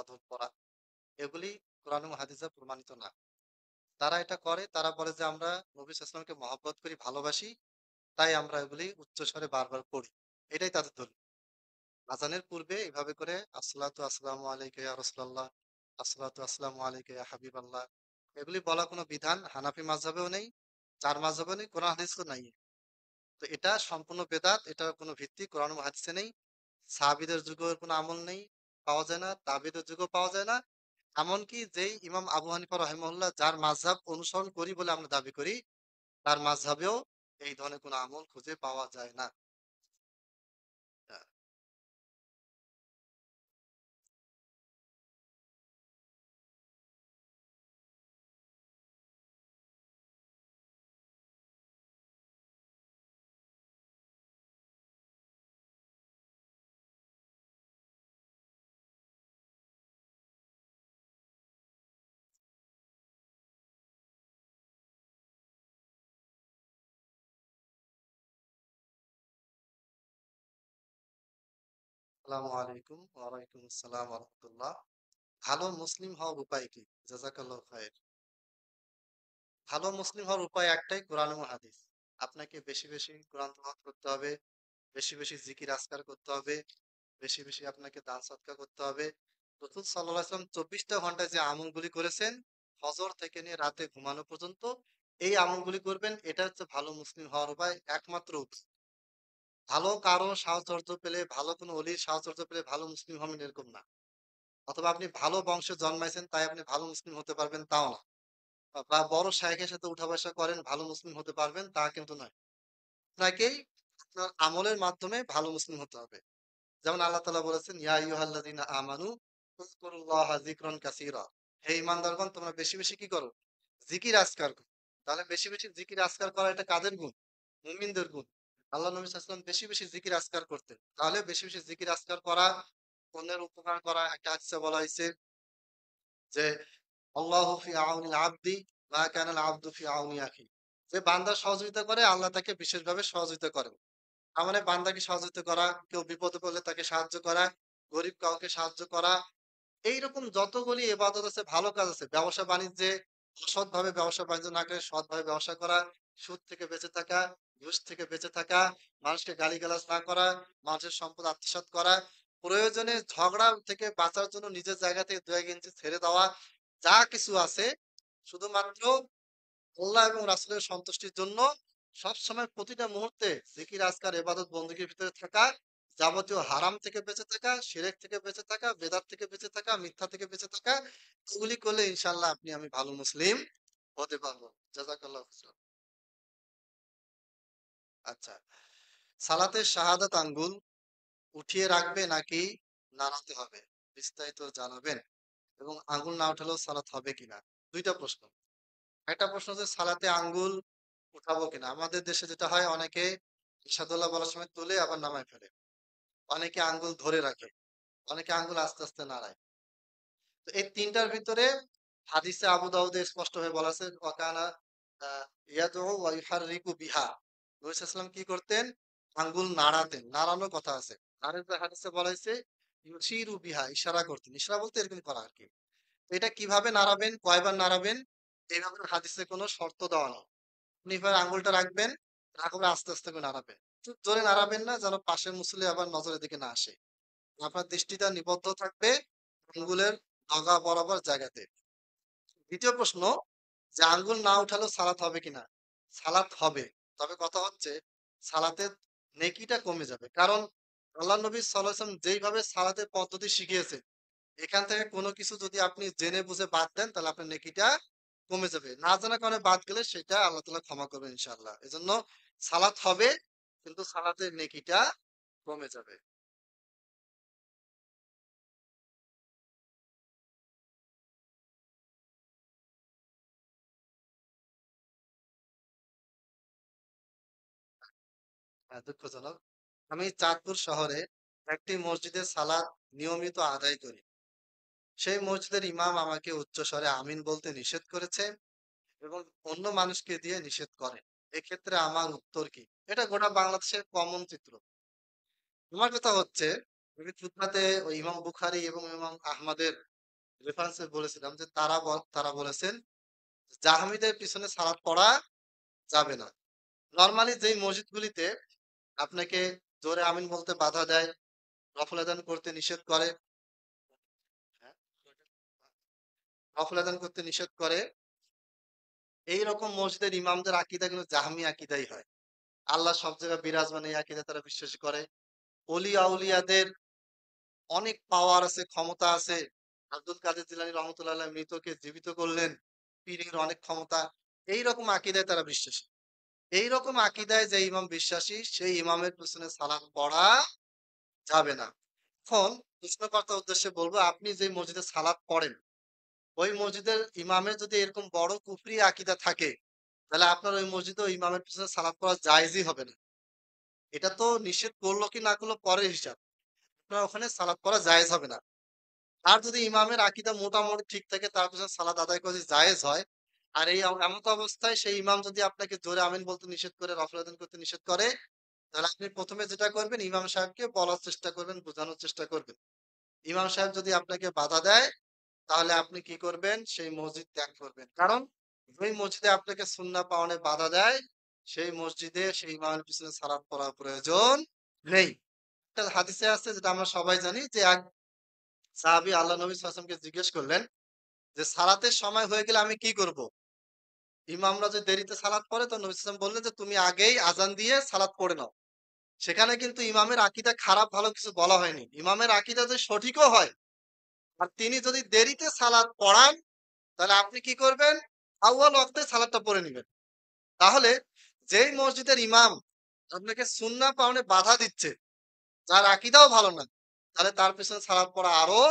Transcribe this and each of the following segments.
ইবাদত করা, এগুলি কোরআন এবং হাদিসে প্রমাণিত না। তারা এটা করে, তারা বলে যে আমরা নবী সাল্লাল্লাহু আলাইহি ওয়াসাল্লামকে মহব্বত করি, ভালোবাসি, তাই আমরা এগুলি উচ্চস্বরে বারবার পড়ি। এটাই তাদের দলিল। আজানের পূর্বে এভাবে করে আসসালাতু আসসালামু আলাইকা ইয়া রাসূলুল্লাহ, আসসালাতু আসসালামু আলাইকা ইয়া হাবিবাল্লাহ, এগুলি বলা কোনো বিধান হানাফি মাযহাবেও নেই, চার মাযহাবেও নেই, কোরআন হাদিসেও নাই। তো এটা সম্পূর্ণ বেদাত, এটার কোনো ভিত্তি কোরআন এবং হাদিসে নেই। সাহাবীদের যুগের কোনো আমল নেই, পাওয়া যায় না, তাবেঈদের যুগেও পাওয়া যায় না। এমনকি যেই ইমাম আবু হানিফা রাহিমাহুল্লাহ যার মাযহাব অনুসরণ করি বলে আমরা দাবি করি, তার মাযহাবেও এই ধরনের কোনো আমল খুঁজে পাওয়া যায় না। আ আসসালামু আলাইকুম ওয়া আলাইকুম আসসালাম ওয়া রাহমাতুল্লাহ। ভালো মুসলিম হওয়ার উপায় কি? জাযাকাল্লাহু খাইর। ভালো মুসলিম হওয়ার উপায় একটাই, কোরআন এবং হাদিস। আপনাকে বেশি, বেশি কোরআন তেলাওয়াত করতে হবে, বেশি, বেশি জিকির আজকার করতে হবে, বেশি, বেশি আপনাকে দান সদকা করতে হবে। রাসূল সাল্লাল্লাহু আলাইহি ওয়াসাল্লাম ২৪ টা ঘন্টায় যে আমলগুলি করেছেন, ফজর থেকে নিয়ে রাতে ঘুমানো পর্যন্ত এই আমলগুলি করবেন। এটা হচ্ছে ভালো মুসলিম হওয়ার উপায়, একমাত্র উপায়। ভালো কারো সাহচর্য পেলে, ভালো কোনো অলির সাহচর্য পেলে ভালো মুসলিম হবেন এরকম না। অথবা আপনি ভালো বংশে জন্মাইছেন তাই আপনি ভালো মুসলিম হতে পারবেন তাও না। বা বড় শায়েখের সাথে উঠা বসা করেন ভালো মুসলিম হতে পারবেন তা কিন্তু নয়। আপনাকেই আপনার আমলের মাধ্যমে ভালো মুসলিম হতে হবে। যেমন আল্লাহ তাআলা বলেছেন, ইয়া আইয়ুহাল্লাযীনা আমানু উযকুরুল্লাহা যিকরান কাসীরা। হে ঈমানদারগণ, তোমরা বেশি, বেশি কি করো? জিকির আজকার করো। তাহলে বেশি, বেশি জিকির আজকার করা এটা কাদের গুণ? মুমিনদের গুণ। আল্লাহ নবী সাল্লাল্লাহু আলাইহি ওয়াসাল্লাম বেশি, বেশি জিকির আজকার করতেন। তাহলে বেশি, বেশি জিকির আজকার করা, অন্যের উপকার করা, একটা হাদিসে বলা হইছে যে আল্লাহু ফি আউনিল আবদি মা কানাল আবদু ফি আউনি আখি। যে বান্দা সহযোগিতা করে আল্লাহ তাকে বিশেষভাবে সহযোগিতা করেন। তার মানে বান্দাকে সহযোগিতা করা, কেউ বিপদে পড়লে তাকে সাহায্য করা, গরিব কাউকে সাহায্য করা, এইরকম যতগুলি ইবাদত আছে, ভালো কাজ আছে। ব্যবসা বাণিজ্যে অসৎভাবে ব্যবসা বাণিজ্য না করে সৎভাবে ব্যবসা করা, সুদ থেকে বেঁচে থাকা, ঘুষ থেকে বেঁচে থাকা, মানুষকে গালিগালাজ না করা, মানুষের সম্পদ আত্মসাৎ করা, প্রয়োজনে ঝগড়া থেকে বাঁচার জন্য নিজের জায়গা থেকে ২-১ ইঞ্চি ছেড়ে দেওয়া, যা কিছু আছে শুধুমাত্র আল্লাহ এবং রাসূলের সন্তুষ্টির জন্য সবসময় প্রতিটা মুহূর্তে জিকির আজকার ইবাদত বন্দেগীর ভিতরে থাকা, যাবতীয় হারাম থেকে বেঁচে থাকা, শিরক থেকে বেঁচে থাকা, বেদাত থেকে বেঁচে থাকা, মিথ্যা থেকে বেঁচে থাকা, এগুলি করলে ইনশাআল্লাহ আপনি আমি ভালো মুসলিম হতে পারবো। জাযাকাল্লাহু খাইরান। আচ্ছা, সালাতে শাহাদাত আঙ্গুল উঠিয়ে রাখবে নাকি নাড়াতে হবে? বিস্তারিত জানাবেন। এবং আঙ্গুল না উঠালেও সালাত হবে কিনা? ২ টা প্রশ্ন। একটা প্রশ্ন হচ্ছে সালাতে আঙ্গুল উঠাবো কিনা? আমাদের দেশে যেটা হয়, অনেকে ইরশাদুল্লাহ বলার সময় তুলে আবার নামায় ফেলে। অনেকে আঙ্গুল ধরে রাখে। অনেকে আঙ্গুল আস্তে, আস্তে নাড়ায়। তো এই ৩ টার ভিতরে হাদিসে আবু দাউদে স্পষ্টভাবে বলা আছে ওয়াকানা আ ইয়াদউ ওয়া ইউহাররিকু বিহা। নবী সাল্লাল্লাহু আলাইহি ওয়াসাল্লাম কি করতেন? আঙ্গুল নাড়াতেন। নাড়ানোর কথা আছে। আরেকটা হাদিসে বলা হয়েছে ইউশিরু বিহা, ইশারা করতেন। ইশারা বলতে এরকম করা আরকি। তো এটা কিভাবে নাড়াবেন, কয়বার নাড়াবেন? এভাবে হাদিসে কোনো শর্ত দেওয়া নেই। আপনি এভাবে আঙ্গুলটা রাখবেন, রাখার পরে আস্তে, আস্তে করে নাড়াবেন। খুব জোরে নাড়াবেন না যেন পাশের মুসল্লি আবার নজরের দিকে না আসে। আপনার দৃষ্টিটা নিবদ্ধ থাকবে আঙ্গুলের ডগা বরাবর জায়গাতে। ২য় প্রশ্ন, যে আঙ্গুল না উঠালেও সালাত হবে কিনা? সালাত হবে। তবে কথা হচ্ছে সালাতের নেকিটা কমে যাবে। কারণ আল্লাহ নবী সাল্লাল্লাহু আলাইহি ওয়াসাল্লাম যেইভাবে সালাতের পদ্ধতি শিখিয়েছেন, এখান থেকে কোনো কিছু যদি আপনি জেনে বুঝে বাদ দেন তাহলে আপনার নেকিটা কমে যাবে। না জানার কারণে বাদ গেলে সেটা আল্লাহ তাআলা ক্ষমা করবেন ইনশাআল্লাহ। এজন্য সালাত হবে, কিন্তু সালাতের নেকিটা কমে যাবে। দুঃখজনক। আমি চাঁদপুর শহরে একটি মসজিদে সালাত নিয়মিত আদায় করি। সেই মসজিদের ইমাম আমাকে উচ্চস্বরে আমিন বলতে নিষেধ করেছে এবং অন্য মানুষকে দিয়ে নিষেধ করে। এক্ষেত্রে আমার উত্তর কি? এটা গোটা বাংলাদেশের কমন চিত্র। আমার কথা হচ্ছে, আমি ফুটপাতে ওই ইমাম বুখারী এবং ইমাম আহমদের রেফারেন্সে বলেছিলাম যে তারা বলেছেন জাহামিদের পিছনে সালাত পড়া যাবে না। নরমালি যেই মসজিদগুলিতে আপনাকে জোরে আমিন বলতে বাধা দেয়, নফল আদান করতে নিষেধ করে, হ্যাঁ, নফল আদান করতে নিষেধ করে, এইরকম মসজিদের ইমামদের আকীদা কিন্তু জাহমি আকীদাই হয়। আল্লাহ সব জায়গায় বিরাজমান, এই আকীদা তারা বিশ্বাস করে। অলি আউলিয়াদের অনেক পাওয়ার আছে, ক্ষমতা আছে। আব্দুল কাদের জিলানী রহমতুল্লাহ আলাইহ মৃতকে জীবিত করলেন, পীরের অনেক ক্ষমতা। এইরকম আকীদায় তারা বিশ্বাসী। এইরকম আকীদায় যে ইমাম বিশ্বাসী সেই ইমামের পিছনে সালাত পড়া যাবে না। এখন প্রশ্নকর্তার উদ্দেশ্যে বলবো, আপনি যে মসজিদে সালাত পড়েন ওই মসজিদের ইমামের যদি এরকম বড় কুফরি আকীদা থাকে, তাহলে আপনার ওই মসজিদে ওই ইমামের পিছনে সালাত পড়া জায়েজই হবে না। এটা তো নিষেধ করলো কি না করলো পরের হিসাব। আপনার ওখানে সালাত পড়া জায়েজ হবে না। আর যদি ইমামের আকীদা মোটামুটি ঠিক থাকে, তার পিছনে সালাত আদায় করা যদি জায়েজ হয়, আর এই এমত অবস্থায় সেই ইমাম যদি আপনাকে জোরে আমিন বলতে নিষেধ করে, রফল আদান করতে নিষেধ করে, তাহলে আপনি প্রথমে যেটা করবেন, ইমাম সাহেবকে বলার চেষ্টা করবেন, বোঝানোর চেষ্টা করবেন। ইমাম সাহেব যদি আপনাকে বাধা দেয়, তাহলে আপনি কি করবেন? সেই মসজিদ ত্যাগ করবেন। কারণ ওই মসজিদে আপনাকে সুন্নাহ পালনে বাধা দেয়, সেই মসজিদে সেই ইমামের পিছনে সালাত পড়ার প্রয়োজন নেই। একটা হাদিসে আছে, যেটা আমরা সবাই জানি, যে এক সাহাবী আল্লাহ নবী সাল্লাল্লাহু আলাইহি ওয়াসাল্লামকে জিজ্ঞেস করলেন যে সালাতের সময় হয়ে গেলে আমি কি করব? ইমামরা যে দেরিতে সালাত পড়ে, তো নবী সাল্লাল্লাহু আলাইহি ওয়াসাল্লাম বললেন যে তুমি আগেই আজান দিয়ে সালাত পড়ে নাও। সেখানে কিন্তু ইমামের আকীদা খারাপ ভালো কিছু বলা হয়নি। ইমামের আকীদা যদি সঠিকও হয়, আর তিনি যদি দেরিতে সালাত পড়ান, তাহলে আপনি কি করবেন? আউয়াল ওয়াক্তে সালাতটা পড়ে নিবেন। তাহলে যেই মসজিদের ইমাম আপনাকে সুন্নাহ পালনে বাধা দিচ্ছে, যার আকীদাও ভালো না, তাহলে তার পেছনে সালাত পড়া আরো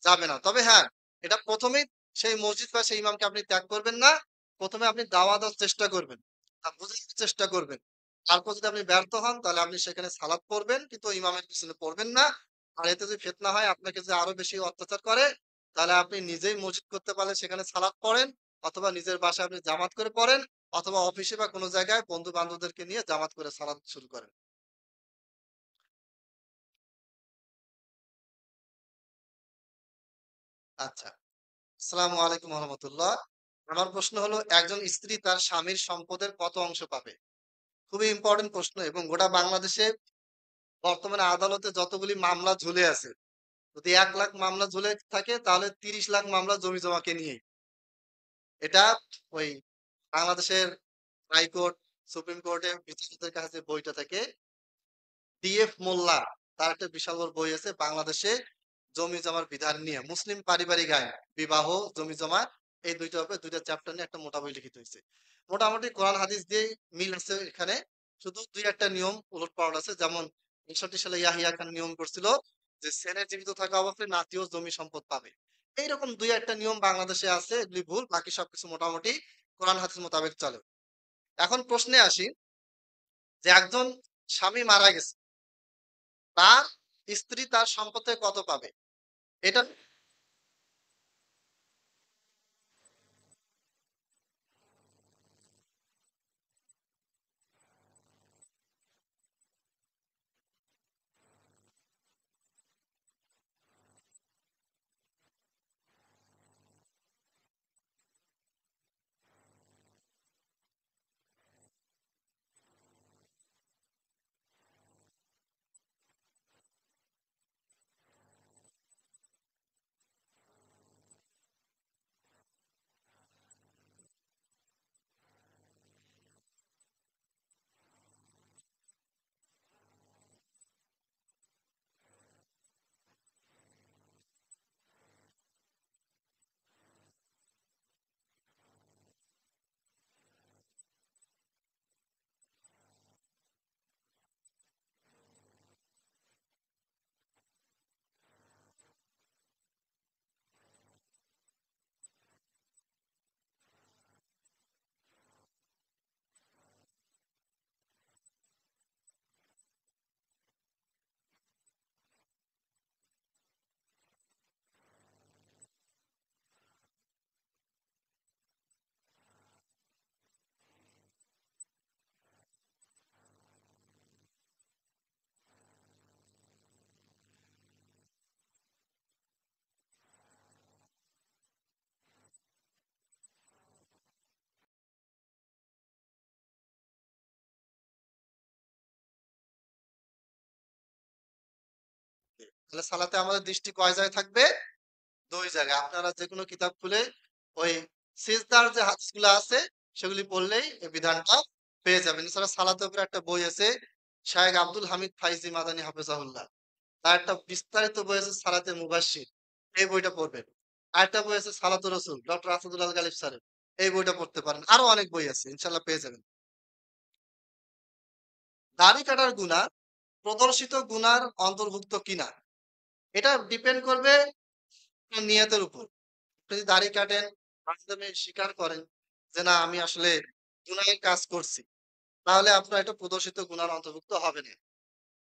যাবে না। তবে হ্যাঁ, এটা প্রথমেই সেই মসজিদ বা সেই ইমামকে আপনি ত্যাগ করবেন না। প্রথমে আপনি দাওয়াত দেওয়ার চেষ্টা করবেন, বোঝানোর চেষ্টা করবেন। তারপর যদি আপনি ব্যর্থ হন, তাহলে আপনি সেখানে সালাত পড়বেন, কিন্তু ইমামের পিছনে পড়বেন না। আর এতে যদি ফিতনা হয়, আপনাকে যদি আরো বেশি অত্যাচার করে, তাহলে আপনি নিজেই মসজিদ করতে পারলে সেখানে সালাত পড়েন, অথবা নিজের বাসায় আপনি জামাত করে পড়েন, অথবা অফিসে বা কোনো জায়গায় বন্ধু বান্ধবদেরকে নিয়ে জামাত করে সালাত শুরু করেন। আচ্ছা, আসসালামু আলাইকুম রহমতুল্লাহ। আমার প্রশ্ন হলো, একজন স্ত্রী তার স্বামীর সম্পদের কত অংশ পাবে? খুবই ইম্পর্টেন্ট প্রশ্ন, এবং গোটা বাংলাদেশে বর্তমানে আদালতে যতগুলি মামলা ঝুলে আছে, যদি 1 লাখ মামলা ঝুলে থাকে, তাহলে 30 লাখ মামলা জমি জমাকে নিয়ে। এটা ওই বাংলাদেশের হাইকোর্ট, সুপ্রিম কোর্টে বিচারকদের কাছে যে বইটা থাকে, ডিএফ মোল্লা, তার একটা বিশাল বড় বই আছে বাংলাদেশে জমি জমার বিধান নিয়ে, মুসলিম পারিবারিক আইন, বিবাহ, জমি জমা, এই দুইটা ব্যাপারে দুইটা চ্যাপ্টার নিয়ে একটা মোটা বই লিখিত হয়েছে। মোটামুটি কোরআন হাদিস দিয়ে মিল আছে এখানে। শুধু দুই একটা নিয়ম উলট পালট আছে, যেমন ৬৯ সালে ইয়াহিয়া খান নিয়ম করছিল যে ছেলে জীবিত থাকা অবস্থায় নাতিও জমি সম্পদ পাবে। এইরকম দুই একটা নিয়ম বাংলাদেশে আছে, এগুলি ভুল, বাকি সবকিছু মোটামুটি কোরআন হাদিস মোতাবেক চলে। এখন প্রশ্নে আসি, যে একজন স্বামী মারা গেছে, তার স্ত্রী তার সম্পত্তি কত পাবে? এটা তাহলে সালাতে আমাদের দৃষ্টি কয় জায়গায় থাকবে? দুই জায়গায়। আপনারা যে কোনো কিতাব খুলে ওই সিজদার যে হাদিসগুলো আছে সেগুলি পড়লেই এই বিধানটা পেয়ে যাবেন। এছাড়া সালাতের উপরে একটা বই আছে শায়েখ আব্দুল হামিদ ফাইজি মাদানী হাফেজাহুল্লাহ, তার একটা বিস্তারিত বই আছে সালাতে মুবাশশির, এই বইটা পড়বেন। আরেকটা বই আছে সালাতুর রাসূল ডক্টর আসাদুল আল গালিব স্যারের, এই বইটা পড়তে পারেন। আরো অনেক বই আছে, ইনশাআল্লাহ পেয়ে যাবেন। দাড়ি কাটার গুনাহ প্রদর্শিত গুনার অন্তর্ভুক্ত কিনা এটা ডিপেন্ড করবে আপনার নিয়তের উপর। আপনি যদি দাড়ি কাটেন, বাস্তবে স্বীকার করেন যে না আমি আসলে গুনাহের কাজ করছি, তাহলে আপনার এটা প্রদর্শিত গুনার অন্তর্ভুক্ত হবে না।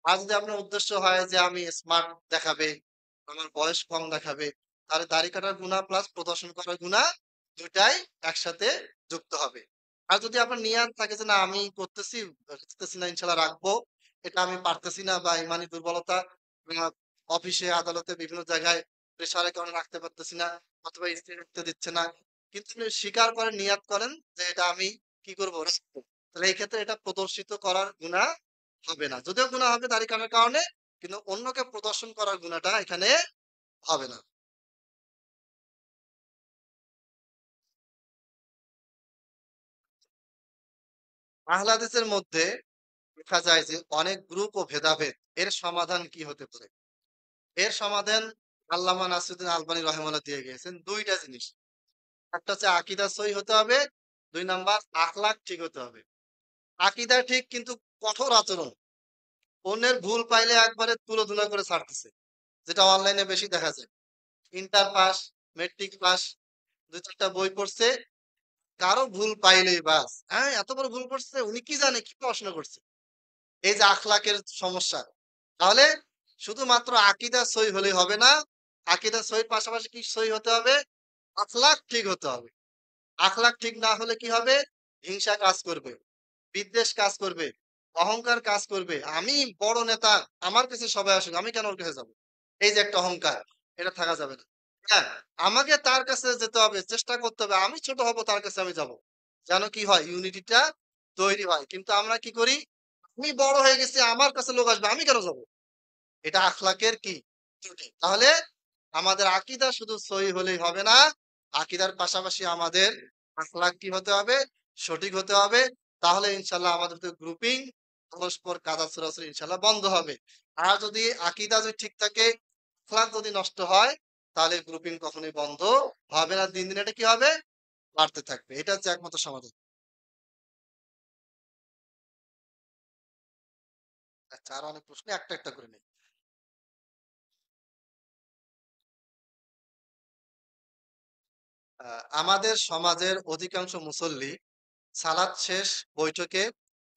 আর যদি আপনার উদ্দেশ্য হয় যে আমি স্মার্ট দেখাবে, আমার বয়স কম দেখাবে, তাহলে দাড়ি কাটার গুনাহ প্লাস প্রদর্শন করার গুনাহ দুটাই একসাথে যুক্ত হবে। আর যদি আপনার নিয়ত থাকে যে না আমি করতেছি, রাখতেছি না, ইনশাআল্লাহ রাখবো, এটা আমি পারতেছি না বা ইমানি দুর্বলতা, আহ, অফিসে আদালতে বিভিন্ন জায়গায় প্রেশারের কারণে রাখতে পারতেছি না, অথবা স্ত্রী রাখতে দিচ্ছে না, কিন্তু আপনি স্বীকার করেন, নিয়ত করেন যে এটা আমি কি করবো, রাখবো, তাহলে এই ক্ষেত্রে এটা প্রদর্শিত করার গুনাহ হবে না। যদিও গুনাহ হবে দাড়ি কাটার কারণে, কিন্তু অন্যকে প্রদর্শন করার গুনাহটা এখানে হবে না। আহলে হাদিসের মধ্যে দেখা যায় যে অনেক গ্রুপ ও ভেদাভেদ, এর সমাধান কি হতে পারে? এর সমাধান আল্লামা নাসিরুদ্দিন আলবানী রহিমাহুল্লাহ দিয়ে গিয়েছেন দুইটা জিনিস। একটা হচ্ছে আকীদা সহিহ হতে হবে, দুই নাম্বার আখলাক ঠিক হতে হবে। আকীদা ঠিক কিন্তু কঠোর আচরণ, অন্যের ভুল পাইলে একবারে তুলোধুলা করে ছাড়তেছে, যেটা অনলাইনে বেশি দেখা যায়। ইন্টার পাস, মেট্রিক পাস, দুই চারটা বই পড়ছে, কারো ভুল পাইলেই বাস, হ্যাঁ এত বড় ভুল করছে, উনি কি জানে কি পড়াশোনা করছে। এই যে আখলাকের সমস্যা। তাহলে শুধুমাত্র আকীদা সহি হলেই হবে না, আকীদা সহির পাশাপাশি কি সহি হতে হবে? আখলাক ঠিক হতে হবে। আখলাক ঠিক না হলে কি হবে? হিংসা কাজ করবে, বিদ্বেষ কাজ করবে, অহংকার কাজ করবে। আমি বড় নেতা, আমার কাছে সবাই আসুক, আমি কেন ওর কাছে যাবো, এই যে একটা অহংকার, এটা থাকা যাবে না। হ্যাঁ, আমাকে তার কাছে যেতে হবে, চেষ্টা করতে হবে, আমি ছোট হব তার কাছে আমি যাব, যেন কি হয় ইউনিটিটা তৈরি হয়। কিন্তু আমরা কি করি, আমি বড় হয়ে গেছি, আমার কাছে লোক আসবে, আমি কেন যাব, এটা আখলাকের কি ত্রুটি। তাহলে আমাদের আকীদা শুধু সহি হলেই হবে না, আকীদার পাশাপাশি আমাদের আখলাক কি হতে হবে? সঠিক হতে হবে। তাহলে ইনশাল্লাহ আমাদের তো গ্রুপিং, পরস্পর কাদা ছোড়াছুড়ি ইনশাল্লাহ বন্ধ হবে। আর যদি আকীদা যদি ঠিক থাকে, আখলাক যদি নষ্ট হয়, তাহলে গ্রুপিং কখনোই বন্ধ হবে না, দিন দিন এটা কি হবে? বাড়তে থাকবে। এটা হচ্ছে একমাত্র সমাধান। আচ্ছা, আর অনেক প্রশ্ন, একটা একটা করে নেই। আমাদের সমাজের অধিকাংশ মুসল্লি সালাত শেষ বৈঠকে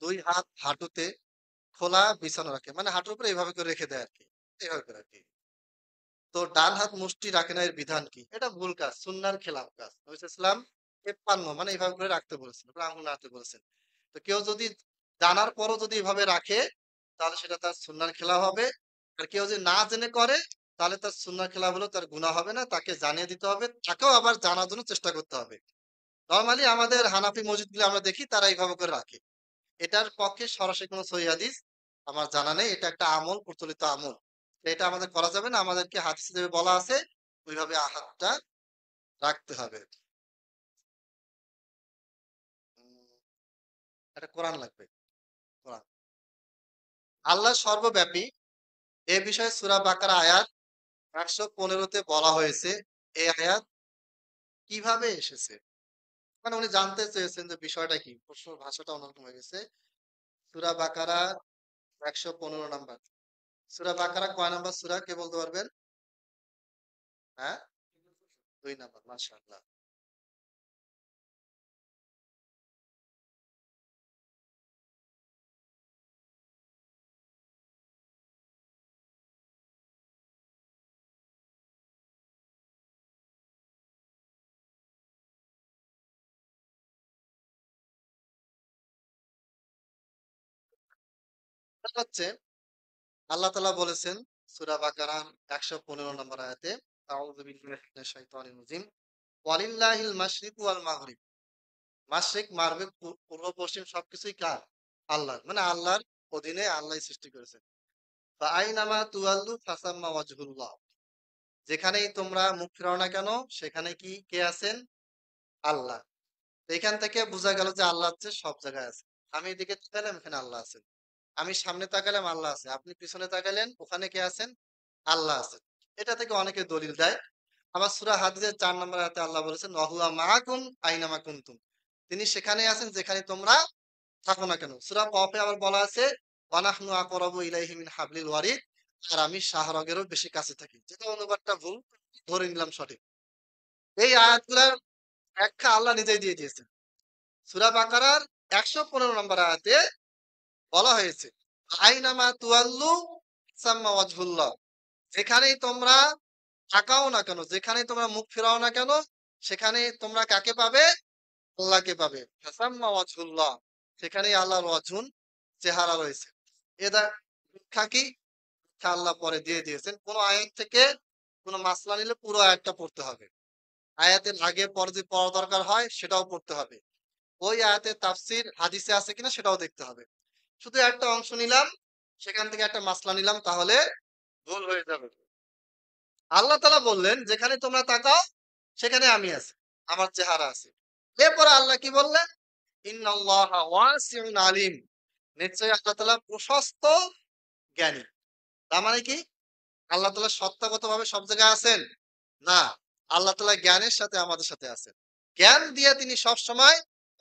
দুই হাত হাঁটুতে খোলা বিছানো রাখে, মানে হাঁটুর উপরে এইভাবে করে রেখে দেয় আর কি, এইভাবে করে আর কি। তো ডান হাত মুষ্টি রাখে না, এর বিধান কি? এটা ভুল কাজ, সুন্নাহর খেলাফ কাজ। নবী সাল্লাল্লাহু আলাইহি ওয়াসাল্লাম 53 মানে এইভাবে করে রাখতে বলেছেন, উপরে আঙ্গুল নাড়তে বলেছেন। তো কেউ যদি জানার পরও যদি এভাবে রাখে, তাহলে সেটা তার সুন্নাহর খেলাফ হবে। আর কেউ যদি না জেনে করে, তাহলে তার সুন্নাহর খেলাফ হলেও তার গুনাহ হবে না, তাকে জানিয়ে দিতে হবে, তাকেও আবার জানার জন্য চেষ্টা করতে হবে। নরমালি আমাদের হানাফি মসজিদগুলো আমরা দেখি তারা এইভাবে করে রাখে। এটার পক্ষে সরাসরি কোনো সহিহ হাদিস আমার জানা নেই, এটা একটা আমল, প্রচলিত আমল। এটা আমাদের করা যাবে না, আমাদেরকে হাদিসে যেভাবে বলা আছে ওইভাবে হাতটা রাখতে হবে। উম, এটা কোরআন লাগবে, কোরআন। আল্লাহ সর্বব্যাপী এ বিষয়ে সূরা বাকারা আয়াত 115 তে বলা হয়েছে। এই আয়াত কিভাবে এসেছে? মানে উনি জানতে চেয়েছেন যে বিষয়টা কি, প্রশ্ন ভাষাটা অন্যরকম হয়ে গেছে। সূরা বাকারা 115 নাম্বার। সূরা বাকারা কয় নাম্বার সূরা, কে বলতে পারবেন? হ্যাঁ, 2 নাম্বার, মাশাআল্লাহ। এটা হচ্ছে আল্লাহ তাআলা বলেছেন সূরা বাকারার 115 নম্বর আয়াতে, আউযু বিল্লাহি মিনাশ শাইতানির রাজিম, ওয়ালিল্লাহিল মাশরিকু ওয়াল মাগরিব। মাশরিক মাগরিব পূর্ব পশ্চিম সবকিছুই কার? আল্লাহর, মানে আল্লাহর অধীনে, আল্লাহই সৃষ্টি করেছেন। বা আইনামা তুয়াল্লু ফাসাম্মা ওয়াজহুল্লাহ। যেখানেই তোমরা মুখ ফিরাও না কেন, সেখানে কি কে আছেন? আল্লাহ। তো এখান থেকে বোঝা গেল যে আল্লাহ হচ্ছে সব জায়গায় আছে। আমি এদিকে তাকালাম, এখানে আল্লাহ আছেন। আমি সামনে তাকালাম, আল্লাহ আছে। আপনি পিছনে তাকালেন, ওখানে কে আছেন? আল্লাহ আছেন। এটা থেকে অনেকে দলিল দেয়। আবার সূরা হাদীদের ৪ নম্বর আয়াতে আল্লাহ বলেছেন, ওয়াহুয়া মাআকুম আইনামা কুনতুম। তিনি সেখানেই আছেন যেখানে তোমরা থাকো না কেন। সূরা কফে আবার বলা আছে, ওয়া নাহনু আকরাবু ইলাইহি মিন হাবলিল ওয়ারিদ। আর আমি শাহরগেরও বেশি কাছে থাকি। যেটা অনুবাদটা ভুল, ধরে নিলাম সঠিক। এই আয়াতগুলার ব্যাখ্যা আল্লাহ নিজেই দিয়ে দিয়েছেন। সূরা বাকারার ১১৫ নম্বর আয়াতে বলা হয়েছে, আইনামা তুয়াল্লু সাম্মা ওয়াজহুল্লাহ। যেখানেই তোমরা তাকাও না কেন, যেখানেই তোমরা মুখ ফেরাও না কেন, সেখানে তোমরা কাকে পাবে? আল্লাহকে পাবে। ফাসাম্মা ওয়াজহুল্লাহ। সেখানেই আল্লাহর ওয়াজহুন, চেহারা রয়েছে। এদা ব্যাখ্যা কি? ব্যাখ্যা আল্লাহ পরে দিয়ে দিয়েছেন। কোন আয়াত থেকে কোন মাসলা নিলে পুরো আয়াতটা পড়তে হবে। আয়াতের আগে পরে যদি পড়া দরকার হয় সেটাও পড়তে হবে। ওই আয়াতের তাফসীর হাদিসে আছে কিনা সেটাও দেখতে হবে। শুধু একটা অংশ নিলাম, সেখান থেকে একটা মাসলা নিলাম, তাহলে ভুল হয়ে যাবে। আল্লাহ তাআলা বললেন, যেখানে তোমরা তাকাও সেখানে আমি আছি, আমার চেহারা আছে। এরপরে আল্লাহ কি বললেন? ইন্নাল্লাহা ওয়াসিউন আলিম। নিশ্চয়ই আল্লাহ তাআলা প্রশস্ত জ্ঞানী। তার মানে কি? আল্লাহ তাআলা সত্তাগতভাবে সব জায়গায় আছেন? না। আল্লাহ তাআলা জ্ঞানের সাথে আমাদের সাথে আছেন। জ্ঞান দিয়ে তিনি সবসময়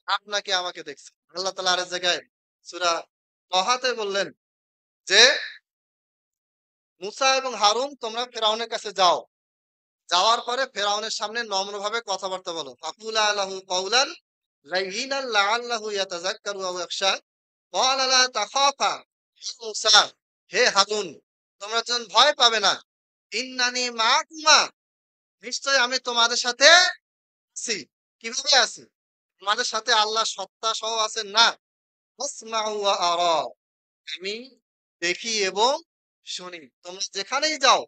আপনাকে আমাকে দেখছেন। আল্লাহ তাআলা আরেক জায়গায় সূরা তহাতে বললেন যে, মুসা এবং হারুন তোমরা ফেরাউনের কাছে যাও। যাওয়ার পরে ফেরাউনের সামনে নম্রভাবে কথাবার্তা বলো। ফাকুলা লাহু কাওলান লাইয়িনান লাআল্লাহু ইয়াতাযাক্কারু আও ইয়াখশা। ক্বালা লা তাখাফা। হে মুসা, হে হারুন, তোমরা যেন ভয় পাবে না। ইন্নানি মাআকুমা। নিশ্চয় আমি তোমাদের সাথে আছি। কিভাবে আছি? তোমাদের সাথে আল্লাহ সত্তা সহ আছেন না? আসমাউ ওয়া আরা। আমি দেখি এবং শুনি। তোমরা যেখানেই যাও,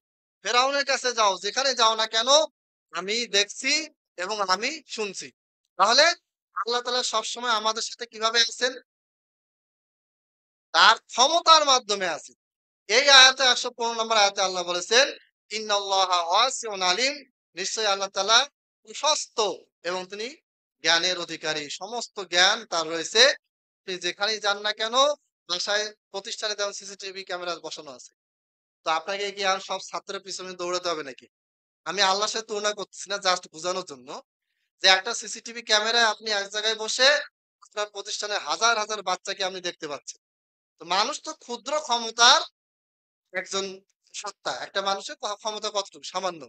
ফেরাউনের কাছে যাও, যেখানে যাও না কেন, আমি দেখছি এবং আমি শুনছি। তাহলে আল্লাহ তাআলা সবসময় আমাদের সাথে কিভাবে আছেন? তার ক্ষমতার মাধ্যমে আছেন। এই আয়াতে ১১৫ নম্বর আয়াতে আল্লাহ বলেছেন, ইন্নাল্লাহা ওয়াসিউন আলিম। নিশ্চয়ই আল্লাহ তাআলা প্রশস্ত এবং তিনি জ্ঞানের অধিকারী। সমস্ত জ্ঞান তার রয়েছে। আপনি যেখানেই যান না কেন, বাসায় প্রতিষ্ঠানে যেমন সিসিটিভি ক্যামেরা বসানো আছে। তো আপনাকে কি আর সব ছাত্রের পিছনে দৌড়াতে হবে নাকি? আমি আল্লাহর সাথে তুলনা করতেছি না, জাস্ট বোঝানোর জন্য যে একটা সিসিটিভি ক্যামেরায় আপনি এক জায়গায় বসে আপনার প্রতিষ্ঠানে হাজার হাজার বাচ্চাকে আপনি দেখতে পাচ্ছেন। তো মানুষ তো ক্ষুদ্র ক্ষমতার একজন সত্তা। একটা মানুষের ক্ষমতা কতটুকু? সামান্য।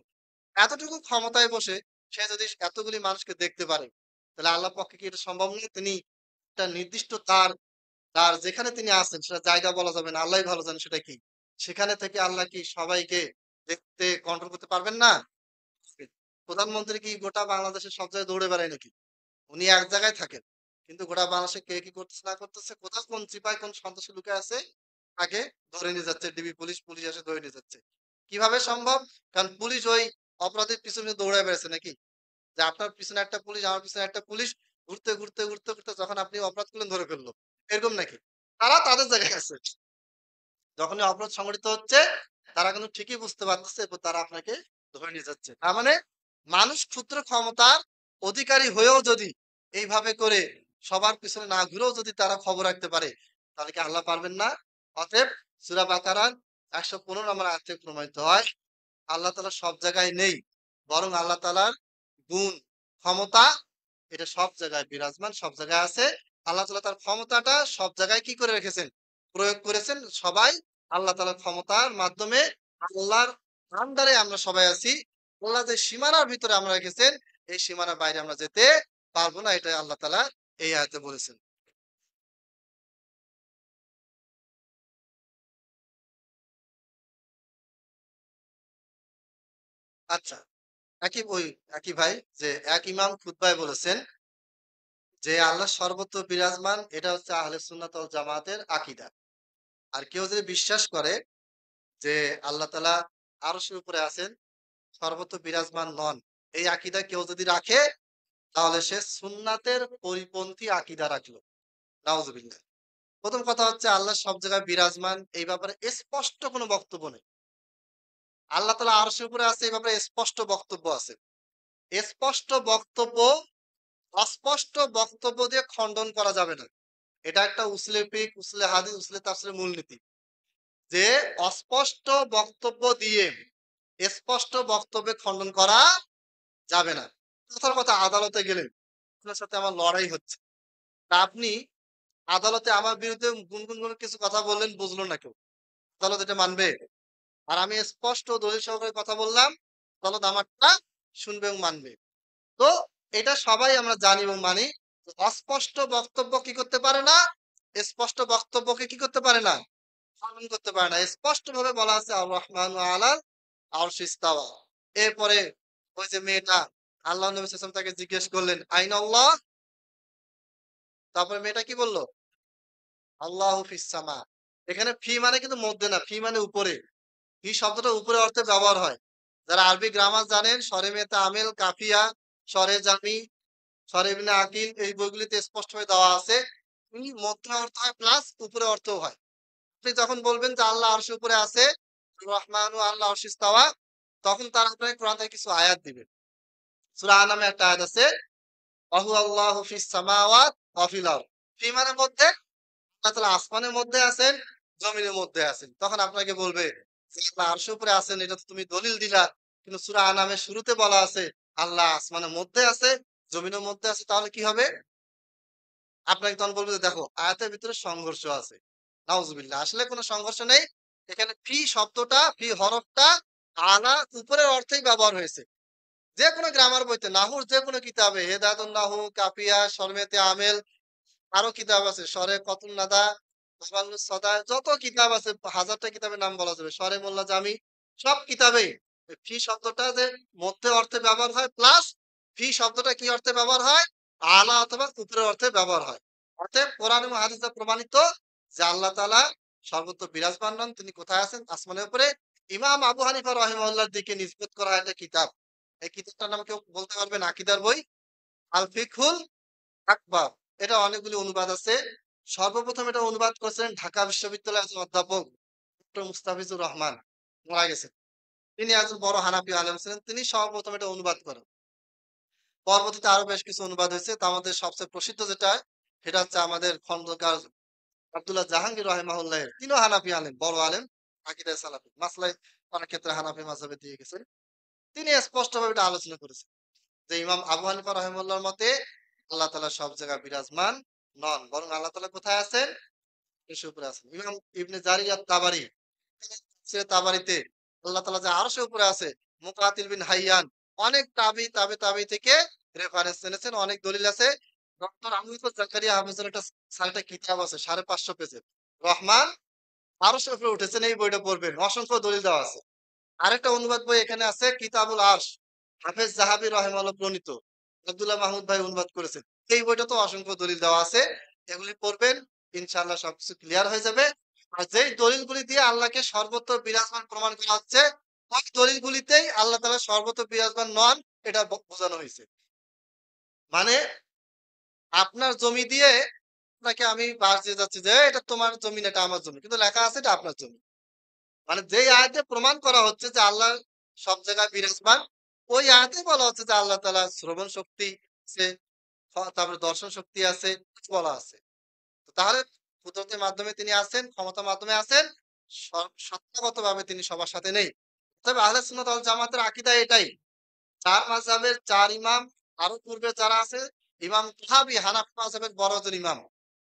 এতটুকু ক্ষমতায় বসে সে যদি এতগুলি মানুষকে দেখতে পারে, তাহলে আল্লাহর পক্ষে কি এটা সম্ভব নয়? তিনি একটা নির্দিষ্ট তার তার যেখানে তিনি আছেন সেটা জায়গা বলা যাবে না। আল্লাহই ভালো জানেন সেটা কি। সেখানে থেকে আল্লাহ কি সবাইকে দেখতে কন্ট্রোল করতে পারবেন না? প্রধানমন্ত্রী কি গোটা বাংলাদেশের সব জায়গায় দৌড়ে বেড়ায় নাকি? উনি এক জায়গায় থাকেন। কিন্তু গোটা বাংলাদেশে কে কি করতেছে না করতেছে, কোথাও কোন চিপায় কোন সন্ত্রাসী লুকায় আছে, তাকে ধরে নিয়ে যাচ্ছে ডিবি পুলিশ, পুলিশ এসে ধরে নিয়ে যাচ্ছে। কিভাবে সম্ভব? কারণ পুলিশ ওই অপরাধীর পিছনে দৌড়ায় বেড়াচ্ছে নাকি? যে আপনার পিছনে একটা পুলিশ, আমার পিছনে একটা পুলিশ, ঘুরতে, ঘুরতে, ঘুরতে, ঘুরতে যখন আপনি অপরাধ করলেন ধরে ফেললো। এরকম নাকি? তারা তাদের জায়গায় আছে। যখনই অপরাধ সংঘটিত হচ্ছে, তারা কিন্তু ঠিকই বুঝতে পারতেছে এরপর তারা আপনাকে ধরে নিয়ে যাচ্ছে। তার মানে মানুষ ক্ষুদ্র ক্ষমতার অধিকারী হয়েও যদি এইভাবে করে সবার পিছনে না ঘুরেও যদি তারা খবর রাখতে পারে, তাহলে কি আল্লাহ পারবেন না? অতএব সূরা বাকারার ১১৫ নম্বর আয়াত থেকে প্রমাণিত হয়, আল্লাহ তাআলা সব জায়গায় নেই। বরং আল্লাহ তাআলার গুণ, ক্ষমতা এটা সব জায়গায় বিরাজমান, সব জায়গায় আছে। আল্লাহ তাআলা তার ক্ষমতাটা সব জায়গায় কি করে রেখেছেন? প্রয়োগ করেছেন। সবাই আল্লাহ তাআলার ক্ষমতার মাধ্যমে আল্লাহর আন্ডারে আমরা সবাই আছি। আল্লাহ যে সীমানার ভিতরে আমরা রেখেছেন, এই সীমানার বাইরে আমরা যেতে পারবো না। এটাই আল্লাহ তাআলা এই আয়াতে বলেছেন। আচ্ছা, একই ভাই যে এক ইমাম খুতবায় বলেছেন যে আল্লাহ সর্বত্র বিরাজমান, এটা হচ্ছে আহলে সুন্নাত ওয়াল জামাতের আকীদা। আর কেউ যদি বিশ্বাস করে যে আল্লাহ তাআলা আরশের উপরে আছেন, সর্বত্র বিরাজমান নন, এই আকীদা কেউ যদি রাখে, তাহলে সে সুন্নাতের পরিপন্থী আকীদা রাখলো। নাউজুবিল্লাহ। প্রথম কথা হচ্ছে আল্লাহ সব জায়গায় বিরাজমান, এই ব্যাপারে স্পষ্ট কোনো বক্তব্য নেই। আল্লাহ তাআলা আরশের উপরে আছে, এই ব্যাপারে স্পষ্ট বক্তব্য আছে। স্পষ্ট বক্তব্য অস্পষ্ট বক্তব্য দিয়ে খণ্ডন করা যাবে না। এটা একটা উসুলে ফিক, উসুলে হাদিস, উসুলে তাফসীরের মূলনীতি। যে অস্পষ্ট বক্তব্য দিয়ে স্পষ্ট বক্তব্যে খণ্ডন করা যাবে না। কথার কথা আদালতে গেলেন, আপনার সাথে আমার লড়াই হচ্ছে। তা আপনি আদালতে আমার বিরুদ্ধে গুনগুন করে কিছু কথা বললেন, বুঝলো না কেউ। আদালত এটা মানবে? আর আমি স্পষ্ট দলিল সহকারে কথা বললাম, আদালত আমারটা শুনবে এবং মানবে। তো এটা সবাই আমরা জানি এবং মানি। অস্পষ্ট বক্তব্য কি করতে পারে না? স্পষ্ট বক্তব্যকে কি করতে পারে না? খণ্ডন করতে পারে না। স্পষ্টভাবে বলা আছে আর রহমানু আলাল আরশি ইস্তাওয়া। এরপরে ওই যে মেয়েটা আল্লাহ নবী সাল্লাল্লাহু আলাইহি ওয়াসাল্লাম তাকে জিজ্ঞেস করলেন, আইনাল্লাহ? তারপরে মেয়েটা কি বলল? আল্লাহু ফিস সামা। এখানে ফি মানে কিন্তু মধ্যে না, ফি মানে উপরে। ফি শব্দটা উপরে অর্থে ব্যবহার হয়। যারা আরবি গ্রামার জানেন, সরে মেতা আমেল, কাফিয়া, সরে জামি, সরে ইবনে আকিল, এই বইগুলিতে স্পষ্টভাবে দেওয়া আছে। ফি মধ্যে অর্থ হয় প্লাস উপরে অর্থও হয়। আপনি যখন বলবেন যে আল্লাহ আরশের উপরে আছে, রহমানু আল্লাহ আরশি ইস্তাওয়া, তখন তারা আপনাকে কোরআন থেকে কিছু আয়াত দিবে। সূরা আনামে একটা আয়াত আছে, ওয়াহু আল্লাহু ফিস সামাওয়াত ওয়া ফিল আরদ। ফি মানে মধ্যে, আল্লাহ তাআলা আসমানের মধ্যে আছেন, জমিনের মধ্যে আছেন। তখন আপনাকে বলবে যে আল্লাহ আরশের উপরে আছেন, এটা তো তুমি দলিল দিলা। কিন্তু সূরা আনামের শুরুতে বলা আছে আল্লাহ আসমানের মধ্যে আছে, জমিনের মধ্যে আছে, তাহলে কি হবে? আপনাকে তখন বলবে যে দেখো আয়াতের ভিতরে সংঘর্ষ আছে। নাউজুবিল্লাহ। আসলে কোনো সংঘর্ষ নেই। এখানে ফি শব্দটা, ফি হরফটা আলা উপরের অর্থেই ব্যবহার হয়েছে। যেকোনো গ্রামার বইতে, নাহুর যেকোনো কিতাবে, হেদায়াতুন নাহু, কাফিয়া, শরমেতে আমেল, আরো কিতাব আছে, শরে কতুল নাদা, তাবান্নুস সদা, যত কিতাব আছে, হাজারটা কিতাবের নাম বলা যাবে, শরে মোল্লা জামি, সব কিতাবেই ফি শব্দটা যে মধ্যে অর্থে ব্যবহার হয়, প্লাস ফি শব্দটা কি অর্থে ব্যবহার হয়? আলা অথবা উপরের অর্থে ব্যবহার হয়। অতএব কোরআন এবং হাদিসে প্রমাণিত যে আল্লাহ তাআলা সর্বত্র বিরাজমান নন, তিনি কোথায় আছেন? আসমানের উপরে। ইমাম আবু হানিফা রাহিমাহুল্লাহর দিকে নিসবত করা একটা কিতাব। এই কিতাবটার নাম কেউ বলতে পারবেন? আকিদার বই আল ফিকহুল আকবার। এটা অনেকগুলি অনুবাদ আছে। সর্বপ্রথম এটা অনুবাদ করেছিলেন ঢাকা বিশ্ববিদ্যালয়ের একজন অধ্যাপক ডক্টর মুস্তাফিজুর রহমান, মারা গেছেন। তিনি একজন বড় হানাফি আলেম ছিলেন। তিনি সর্বপ্রথম এটা অনুবাদ করেন। পরবর্তীতে আরো বেশ কিছু অনুবাদ হয়েছে। তার মধ্যে সবচেয়ে প্রসিদ্ধ যেটা, সেটা হচ্ছে আমাদের খন্দকার আব্দুল্লাহ জাহাঙ্গীর রাহিমাহুল্লাহের। তিনিও হানাফি আলেম, বড় আলেম, আকীদায়ে সালাফি। মাসলায় অনেক ক্ষেত্রে হানাফি মাযহাবে দিয়ে গেছেন। তিনি স্পষ্টভাবে এটা আলোচনা করেছেন যে ইমাম আবু হানিফা রাহিমাহুল্লাহর মতে আল্লাহ তাআলা সব জায়গায় বিরাজমান নন, বরং আল্লাহ তাআলা কোথায় আছেন? আরশের উপরে আছেন। ইমাম ইবনে জারির আত-তাবারি, তাফসীরে তাবারিতে আল্লাহ তাআলা যে আরশের উপরে আছে, মুকাতিল বিন হাইয়ান, অনেক তাবি থেকে রেফারেন্স এনেছেন, অনেক দলিল আছে। ডক্টর আমিনুল জাকারিয়া হাফেজের একটা একটা কিতাব আছে 550 পেজের, রহমান আরশের উপরে উঠেছেন, এই বইটা পড়বেন, অসংখ্য দলিল দেওয়া আছে। আরেকটা অনুবাদ বই এখানে আছে, কিতাবুল আরশ, হাফেজ জাহাবী রাহিমাহুল্লাহ প্রণীত, আব্দুল্লাহ মাহমুদ ভাই অনুবাদ করেছেন। এই বইটা তো অসংখ্য দলিল দেওয়া আছে, এগুলি পড়বেন, ইনশাআল্লাহ সবকিছু ক্লিয়ার হয়ে যাবে। আর যেই দলিলগুলি দিয়ে আল্লাহকে সর্বত্র বিরাজমান প্রমাণ করা হচ্ছে, ওই দলিলগুলিতেই আল্লাহ তাআলা সর্বত্র বিরাজমান নন, এটা বোঝানো হয়েছে। মানে আপনার জমি দিয়ে আপনাকে আমি বাস দিয়ে যাচ্ছি যে এটা তোমার জমি না, এটা আমার জমি, কিন্তু লেখা আছে এটা আপনার জমি। মানে যেই আয়াতে প্রমাণ করা হচ্ছে যে আল্লাহ সব জায়গায় বিরাজমান, ওই আয়াতে বলা হচ্ছে যে আল্লাহ তাআলা শ্রবণ শক্তি আছে, তারপরে দর্শন শক্তি আছে, বলা আছে। তো তাহলে কুদরতের মাধ্যমে তিনি আছেন, ক্ষমতার মাধ্যমে আছেন, সত্তাগত ভাবে তিনি সবার সাথে নেই। তবে আহলে সুন্নাত ওয়াল জামাতের আকীদা এটাই। চার মাযহাবের চার ইমাম, আরো পূর্বে যারা আছে, ইমাম তাহাবী হানাফি মাযহাবের বড় একজন ইমাম।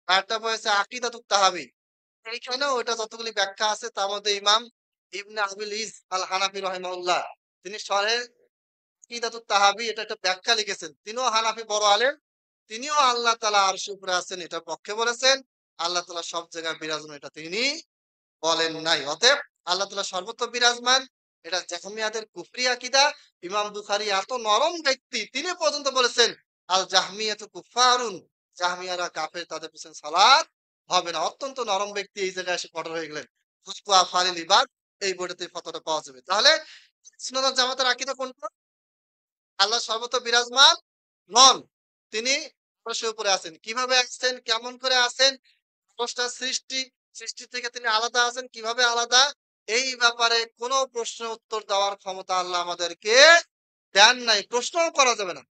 তারটা হয়েছে আকিদাতুত তাহাবী। এইখানেও ওইটা যতগুলি ব্যাখ্যা আছে তার মধ্যে ইমাম ইবনে আবিল ইজ আল হানাফি রাহিমাহুল্লাহ, তিনি শরহে আকিদাতুত তাহাবী এটা একটা ব্যাখ্যা লিখেছেন। তিনিও হানাফি বড় আলেম। তিনিও আল্লাহ তাআলা আরশের উপরে আছেন এটার পক্ষে বলেছেন। আল্লাহ তাআলা সব জায়গায় বিরাজমান এটা তিনি বলেন নাই। অতএব আল্লাহ তাআলা সর্বত্র বিরাজমান, এটা জাহমিয়াদের কুফরি আকীদা। ইমাম বুখারী এত নরম ব্যক্তি, তিনি পর্যন্ত বলেছেন আল জাহমিয়াতু কুফফারুন, জাহমিয়ারা কাফের, তাদের পিছনে সালাত হবে না। অত্যন্ত নরম ব্যক্তি, এই জায়গায় এসে কঠোর হয়ে গেলেন। ফুসকুয়া ফালিল ইবাদ, এই বইটাতে ফতোয়াটা পাওয়া যাবে। তাহলে সুন্নাত ওয়াল জামাতের আকীদা কোনটা? আল্লাহ সর্বত্র বিরাজমান নন, তিনি আরশের উপরে আছেন। কিভাবে আছেন, কেমন করে আছেন, স্রষ্টা সৃষ্টি, সৃষ্টি থেকে তিনি আলাদা আছেন, কিভাবে আলাদা? এই ব্যাপারে কোনো প্রশ্নের উত্তর দেওয়ার ক্ষমতা আল্লাহ আমাদেরকে দেন নাই। প্রশ্নও করা যাবে না।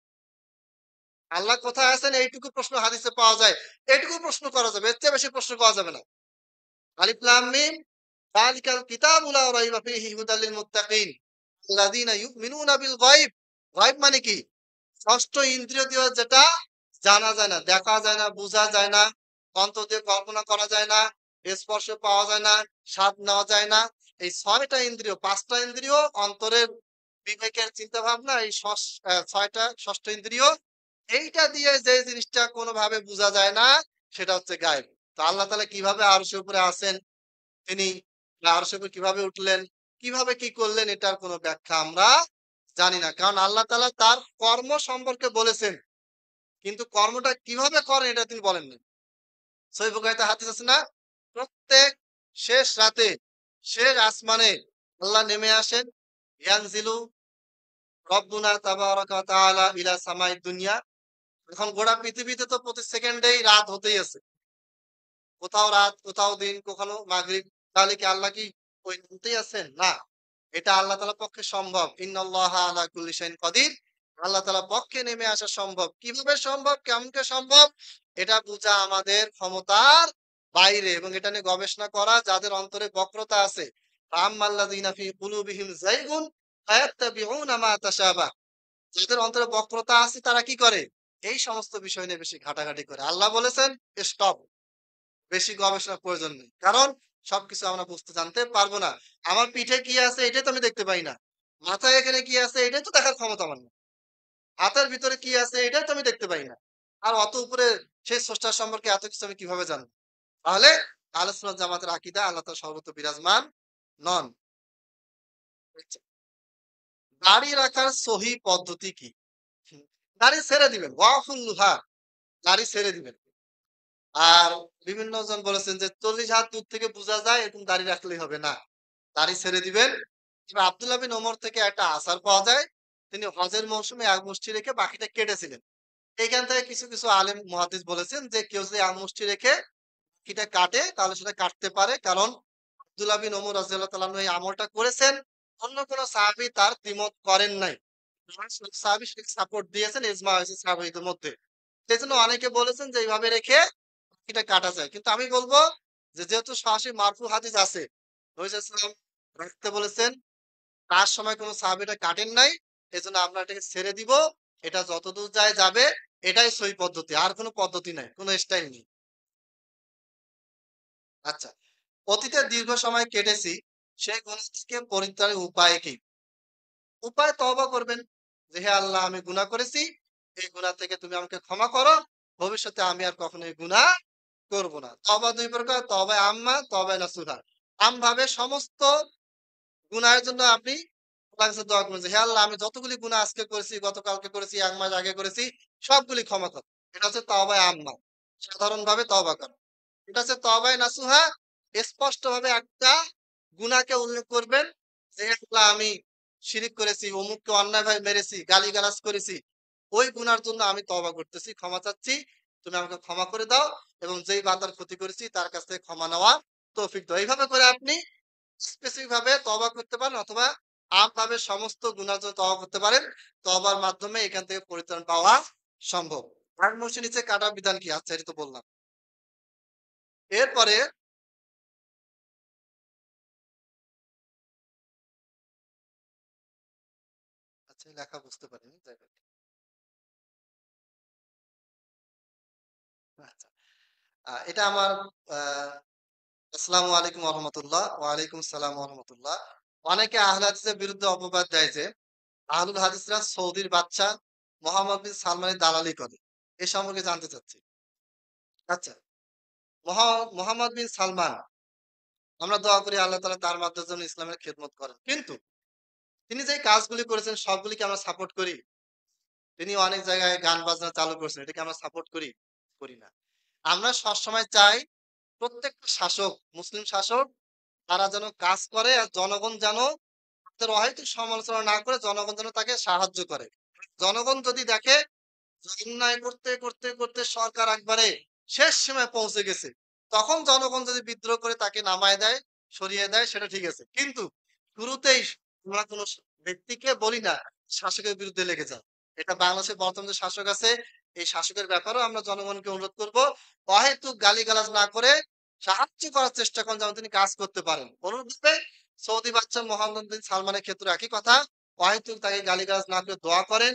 আল্লাহ কোথায় আছেন এইটুকু প্রশ্ন হাদিসে পাওয়া যায়। এইটুকু প্রশ্ন করা যাবে। এর চেয়ে বেশি প্রশ্ন করা যাবে না। আলিফ লাম মিম যালিকাল কিতাবু লা রাইবা ফীহি হুদাল লিল মুত্তাকিন আল্লাযীনা ইউমিনুনা বিল গায়ব। গায়ব মানে কি? ষষ্ঠ ইন্দ্রিয় দিয়ে যেটা জানা যায় না, দেখা যায় না, বোঝা যায় না, অন্তর দিয়ে কল্পনা করা যায় না, স্পর্শ পাওয়া যায় না, স্বাদ নেওয়া যায় না। এই ৬টা ইন্দ্রিয়, ৫টা ইন্দ্রিয় অন্তরের বিবেকের চিন্তা ভাবনা, এই ৬টা ষষ্ঠ ইন্দ্রিয়, এইটা দিয়ে যে জিনিসটা কোনোভাবে বোঝা যায় না সেটা হচ্ছে গায়েব। তো আল্লাহ তাআলা কিভাবে আরশের উপরে আছেন, তিনি আরশের উপরে কিভাবে উঠলেন, কিভাবে কি করলেন এটার কোনো ব্যাখ্যা আমরা জানি না। কারণ আল্লাহ তাআলা তার কর্ম সম্পর্কে বলেছেন। কিন্তু কর্মটা কিভাবে করেন এটা তিনি বলেননি। সহিহ বুখারীতে হাদিস আছে না? প্রত্যেক শেষ রাতে, শেষ আসমানে আল্লাহ নেমে আসেন। ইয়ানজিলু রব্বুনা তাবারাকা ওয়া তাআলা ইলা সামাইদ দুনিয়া। এখন গোটা পৃথিবীতে তো প্রতি সেকেন্ডেই রাত হতেই আছে। কোথাও রাত, কোথাও দিন, কখনো মাগরিব। তাহলে কি আল্লাহ কি ওই নামতেই আছেন? না। এটা আল্লাহ তাআলার পক্ষে সম্ভব। ইন্নাল্লাহা আলা কুল্লি শাইইন কাদির। আল্লাহ তাআলার পক্ষে নেমে আসা সম্ভব। কিভাবে সম্ভব? কেমনে সম্ভব? এটা বুঝা আমাদের ক্ষমতার বাইরে এবং এটা নিয়ে গবেষণা করা যাদের অন্তরে বক্রতা আছে। ফাআম্মাল্লাযীনা ফি কুলুবিহিম যায়গুন ফায়াত্তাবিউনা মা তাশাবাহ। যাদের অন্তরে বক্রতা আছে তারা কি করে? এই সমস্ত বিষয় নিয়ে বেশি ঘাটাঘাটি করে। আল্লাহ বলেছেন, স্টপ। বেশি গবেষণার প্রয়োজন নেই। কারণ সবকিছু আমরা বুঝতে জানতে পারবো না। আমার পিঠে কি আছে এটাই তো আমি দেখতে পাই না। মাথায় এখানে কি আছে এটাই তো দেখার ক্ষমতা আমার নেই। হাতের ভিতরে কি আছে এটাই তো আমি দেখতে পাই না। আর অত উপরে সেই স্রষ্টার সম্পর্কে এত কিছু আমি কিভাবে জানবো? তাহলে আহলে সুন্নাত জামাতের আকীদা আল্লাহ তাআলা সর্বত্র বিরাজমান নন। আচ্ছা, দাড়ি রাখার সহি পদ্ধতি কি? হুম, দাড়ি ছেড়ে দিবেন। ওয়াফুল্লুহা, দাড়ি ছেড়ে দিবেন। আর বিভিন্ন জন বলেছেন যে ৪০ হাত দূর থেকে বোঝা যায় এরকম দাড়ি রাখলেই হবে না। দাড়ি ছেড়ে দিবেন। এবার আব্দুল্লাহ বিন ওমর থেকে একটা আসার পাওয়া যায়। তিনি হজের মৌসুমে এক মুষ্টি রেখে বাকিটা কেটেছিলেন। এইখান থেকে কিছু, কিছু আলেম মুহাদ্দিস বলেছেন যে কেউ যদি এক মুষ্টি রেখে বাকিটা কাটে তাহলে সেটা কাটতে পারে। কারণ আব্দুল্লাহ বিন ওমর রাদিয়াল্লাহু তাআলা আনহু এই আমলটা করেছেন। অন্য কোন সাহাবী তার দ্বিমত করেন নাই। সাহাবী সেটাকে সাপোর্ট দিয়েছেন, ইজমা হয়েছে সাহাবীদের মধ্যে। সেজন্য অনেকে বলেছেন যে এইভাবে রেখে এটা কাটা যায়। কিন্তু আমি বলব যে যেহেতু সরাসরি মারফু হাদিস আছে, নবী সাল্লাল্লাহু আলাইহি ওয়াসাল্লাম রাখতে বলেছেন, তার সময় কোন সাহাবী এটা কাটেন নাই। এজন্য আমরা এটাকে ছেড়ে দিব। এটা যতদূর যায় যাবে, এটাই সহি পদ্ধতি। আর কোন পদ্ধতি নাই, কোন স্টাইল নেই। আচ্ছা। অতীতে দীর্ঘ সময় কেটেছি, সেই গুনাহ থেকে পরিত্রাণের উপায় কি? উপায় তওবা করবেন। যে হে আল্লাহ আমি গুনাহ করেছি। এই গুনাহ থেকে তুমি আমাকে ক্ষমা করো। ভবিষ্যতে আমি আর কখনো এই গুনাহ করব না। তওবা ২ প্রকার, তওবায়ে আম্মা, তওবায়ে নাসুহা। আমভাবে সমস্ত গুনাহের জন্য আপনি আল্লাহর কাছে দোয়া করবেন যে, হে আল্লাহ আমি যতগুলি গুনাহ আজকে করেছি, গতকালকে করেছি, ১ মাস আগে করেছি, সবগুলি ক্ষমা করো। এটা হচ্ছে তওবায়ে আম্মা। সাধারণভাবে তওবা করা। এটা হচ্ছে তওবায়ে নাসুহা। স্পষ্টভাবে একটা গুনাহকে উল্লেখ করবেন যে, হে আল্লাহ আমি শিরিক করেছি, অমুককে অন্যায়ভাবে মেরেছি, গালিগালাজ করেছি। ওই গুনার জন্য আমি তওবা করতেছি, ক্ষমা চাচ্ছি। তুমি আমাকে ক্ষমা করে দাও এবং যেই বান্দার ক্ষতি করেছি তার কাছ থেকে ক্ষমা নেওয়া তৌফিক দাও। এইভাবে করে আপনি স্পেসিফিক ভাবে তওবা করতে পারেন অথবা আমভাবে সমস্ত গুনার জন্য তওবা করতে পারেন। তওবার মাধ্যমে এখান থেকে পরিত্রাণ পাওয়া সম্ভব। আর মসজিদ নিচে কাটার বিধান কি? আচ্ছা এটা তো বললাম। এরপরে আচ্ছা লেখা বুঝতে পারিনি। যাই হোক। আচ্ছা। এটা আমার আ আসসালামু আলাইকুম ওয়া রাহমাতুল্লাহ। ওয়া আলাইকুম আসসালাম ওয়া রাহমাতুল্লাহ। অনেকে আহলে হাদিসের বিরুদ্ধে অপবাদ দেয় যে আহলুল হাদিসরা সৌদির বাদশা মোহাম্মদ বিন সালমানের দালালি করে। এ সম্পর্কে জানতে চাচ্ছি। আচ্ছা, মোহাম্মদ বিন সালমান, আমরা দোয়া করি আল্লাহ তাআলা তার মাধ্যমে যেন ইসলামের খেদমত করেন। কিন্তু তিনি যে কাজগুলি করেছেন সবগুলিকে আমরা সাপোর্ট করি। তিনি অনেক জায়গায় গান বাজনা চালু করছেন। এটাকে আমরা সাপোর্ট করি? করি না। আমরা সবসময় চাই প্রত্যেকটা শাসক, মুসলিম শাসক তারা যেন কাজ করে আর জনগণ যেন তাদের অহেতুক সমালোচনা না করে জনগণ যেন তাকে সাহায্য করে। জনগণ যদি দেখে যে অন্যায় করতে, করতে, করতে সরকার একবারে শেষ সীমায় পৌঁছে গেছে। তখন জনগণ যদি বিদ্রোহ করে তাকে নামায় দেয়, সরিয়ে দেয় সেটা ঠিক আছে। কিন্তু শুরুতেই আমরা কোন ব্যক্তিকে বলি না শাসকের বিরুদ্ধে লেগে যাও। এটা বাংলাদেশের বর্তমান যে শাসক আছে, এই শাসকের ব্যাপারেও আমরা জনগণকে অনুরোধ করব, অহেতুক গালিগালাজ না করে সাহায্য করার চেষ্টা করেন যেন তিনি কাজ করতে পারেন। অনুরূপভাবে সৌদি বাদশা মোহাম্মদ বিন সালমানের ক্ষেত্রে একই কথা। অহেতুক তাকে গালিগালাজ না করে দোয়া করেন।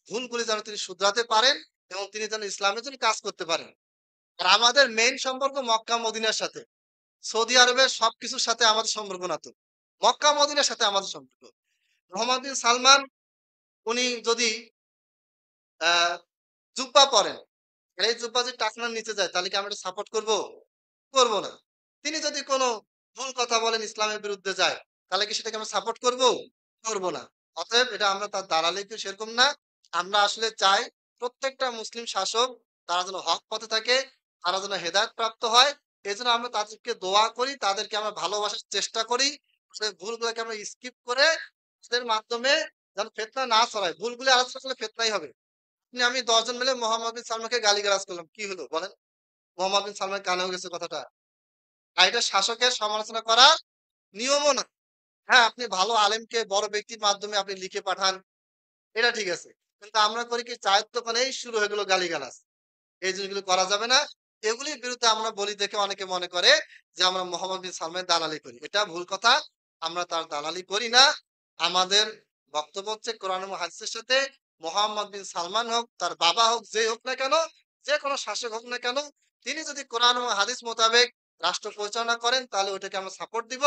ভুলগুলি যেন তিনি শুধরাতে পারেন এবং তিনি যেন ইসলামের জন্য কাজ করতে পারেন। আর আমাদের মেইন সম্পর্ক মক্কা মদিনার সাথে। সৌদি আরবের সবকিছুর সাথে আমাদের সম্পর্ক না তো। মক্কা মদিনার সাথে আমাদের সম্পর্ক। মোহাম্মদ বিন সালমান উনি যদি আহ জুব্বা পরেন, আর এই জুব্বা যদি টাকনার নিচে যায় তাহলে কি আমরা এটা সাপোর্ট করব? করব না। তিনি যদি কোনো ভুল কথা বলেন ইসলামের বিরুদ্ধে যায়, তাহলে কি সেটাকে আমরা সাপোর্ট করব? করব না। অতএব এটা আমরা তার দালালি কেউ সেরকম না। আমরা আসলে চাই প্রত্যেকটা মুসলিম শাসক তারা যেন হক পথে থাকে, তারা যেন হেদায়েত প্রাপ্ত হয়। এজন্য আমরা তাদেরকে দোয়া করি, তাদেরকে আমরা ভালোবাসার চেষ্টা করি। আসলে ভুলগুলোকে আমরা স্কিপ করে তাদের মাধ্যমে যেন ফিতনা না ছড়ায়। ভুলগুলো আলোচনা করলে ফিতনাই হবে। আপনি আমি ১০ জন মিলে মোহাম্মদ বিন সালমানকে গালিগালাজ করলাম। কি হলো বলেন? মোহাম্মদ বিন সালমান কানেও গেছে কথাটা। আর এটা শাসকের সমালোচনা করার নিয়মও না। হ্যাঁ, আপনি ভালো আলেমকে বড় ব্যক্তির মাধ্যমে আপনি লিখে পাঠান। এটা ঠিক আছে। কিন্তু আমরা করি কি চায়ের দোকানেই শুরু হয়ে গেল গালিগালাজ। এই জিনিসগুলো করা যাবে না। এগুলির বিরুদ্ধে আমরা বলি দেখে অনেকে মনে করে যে আমরা মোহাম্মদ বিন সালমানের দালালি করি। এটা ভুল কথা। আমরা তার দালালি করি না। আমাদের বক্তব্য হচ্ছে কোরআন এবং হাদিসের সাথে মোহাম্মদ বিন সালমান হোক, তার বাবা হোক, যেই হোক না কেন, যে কোনো শাসক হোক না কেন, তিনি যদি কোরআন এবং হাদিস মোতাবেক রাষ্ট্র পরিচালনা করেন তাহলে ওটাকে আমরা সাপোর্ট দিব।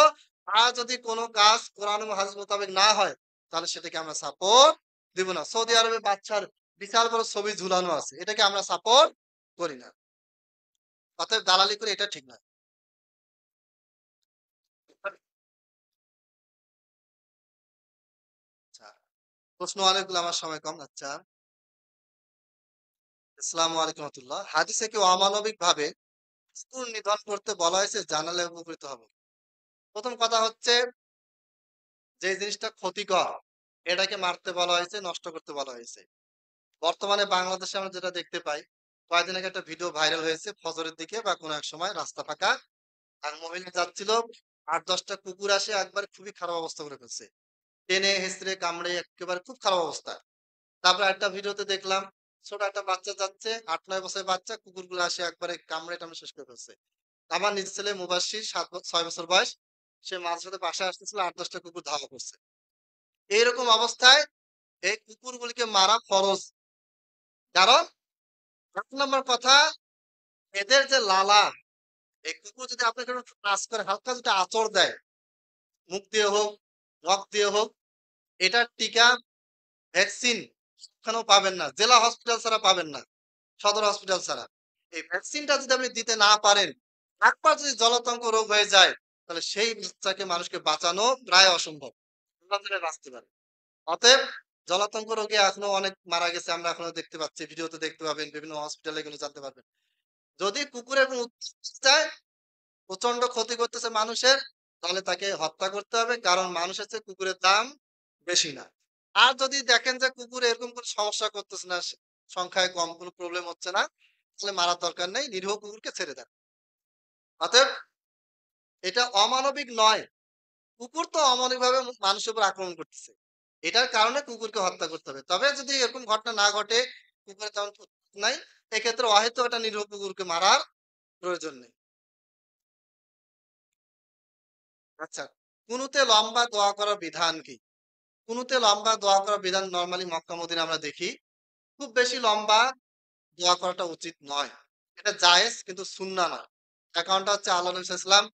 আর যদি কোনো কাজ কোরআন এবং হাদিস মোতাবেক না হয় তাহলে সেটাকে আমরা সাপোর্ট দিব না। সৌদি আরবে বাচ্চার বিশাল বড় ছবি ঝুলানো আছে। এটাকে আমরা সাপোর্ট করি না। অতএব দালালি করে এটা ঠিক না। আচ্ছা, প্রশ্ন অনেকগুলো, আমার সময় কম। আচ্ছা, আসসালামু আলাইকুম রহমতুল্লাহ। হাদিসে কি অমানবিক ভাবে কুকুর নিধন করতে বলা হয়েছে জানালে উপকৃত হবে? প্রথম কথা হচ্ছে যে জিনিসটা ক্ষতিকর এটাকে মারতে বলা হয়েছে, নষ্ট করতে বলা হয়েছে। বর্তমানে বাংলাদেশে আমরা যেটা দেখতে পাই, কয়েকদিন আগে একটা ভিডিও ভাইরাল হয়েছে ফজরের দিকে বা কোনো এক সময় রাস্তা ফাঁকা, আর মহিলা যাচ্ছিল, ৮-১০টা কুকুর আসে একবার খুবই খারাপ অবস্থা করে ফেলছে, টেনে হেসড়ে কামড়ে একেবারে খুব খারাপ অবস্থা। তারপর একটা ভিডিওতে দেখলাম ছোট একটা বাচ্চা যাচ্ছে, ৮-৯ বছরের বাচ্চা, কুকুরগুলো আসে একবারে কামড়ে টামড়ে শেষ করে ফেলছে। আমার নিজের ছেলে মুবাশশির ৬ বছর বয়স, সে মাঝে সাথে বাসায় আসতেছিল, ৮-১০টা কুকুর ধাওয়া করছে। এইরকম অবস্থায় এই কুকুরগুলিকে মারা ফরজ। কারণ ১ নম্বর কথা, এদের যে লালা, এই কুকুর যদি আপনাকে একটু টাচ করে, হালকা যদি আঁচড় দেয়, মুখ দিয়ে হোক, নখ দিয়ে হোক, এটার টিকা, ভ্যাকসিন ওখানেও পাবেন না, জেলা হসপিটাল ছাড়া পাবেন না, সদর হসপিটাল ছাড়া। এই ভ্যাকসিনটা যদি আপনি দিতে না পারেন, একবার যদি জলাতঙ্ক রোগ হয়ে যায়, তাহলে সেই বাচ্চাকে মানুষকে বাঁচানো প্রায় অসম্ভব। আল্লাহ তাআলা বাঁচতে পারে। অতএব জলাতঙ্ক রোগে এখনো অনেক মারা গেছে, আমরা এখনো দেখতে পাচ্ছি, ভিডিওতে দেখতে পাবেন, বিভিন্ন হসপিটালে এগুলো জানতে পারবেন। যদি কুকুরের কোনো চায়, প্রচন্ড ক্ষতি করতেছে মানুষের, তাহলে তাকে হত্যা করতে হবে, কারণ মানুষের চেয়ে কুকুরের দাম বেশি না। আর যদি দেখেন যে কুকুর এরকম কোনো সমস্যা করতেছে না, সংখ্যায় কম, কোনো প্রবলেম হচ্ছে না, তাহলে মারার দরকার নেই, নিরীহ কুকুরকে ছেড়ে দেন। অতএব এটা অমানবিক নয়। কুকুর তো অমানবিকভাবে মানুষের উপর আক্রমণ করতেছে, এটার কারণে কুকুরকে হত্যা করতে হবে। তবে যদি এরকম ঘটনা না ঘটে, কুকুরের তেমন ক্ষতি নাই, এক্ষেত্রে অহেতুক একটা নিরীহ কুকুরকে মারার প্রয়োজন নেই। আচ্ছা, কুনুতে লম্বা দোয়া করার বিধান কি? কুনুতে লম্বা দোয়া করার বিধান নরমালি মক্কা মদিনায় আমরা দেখি। খুব বেশি লম্বা দোয়া করাটা উচিত নয়। এটা জায়েজ কিন্তু সুন্নাহ না। তার কারণটা হচ্ছে আল্লাহ নবী সাল্লাল্লাহু আলাইহি ওয়াসাল্লাম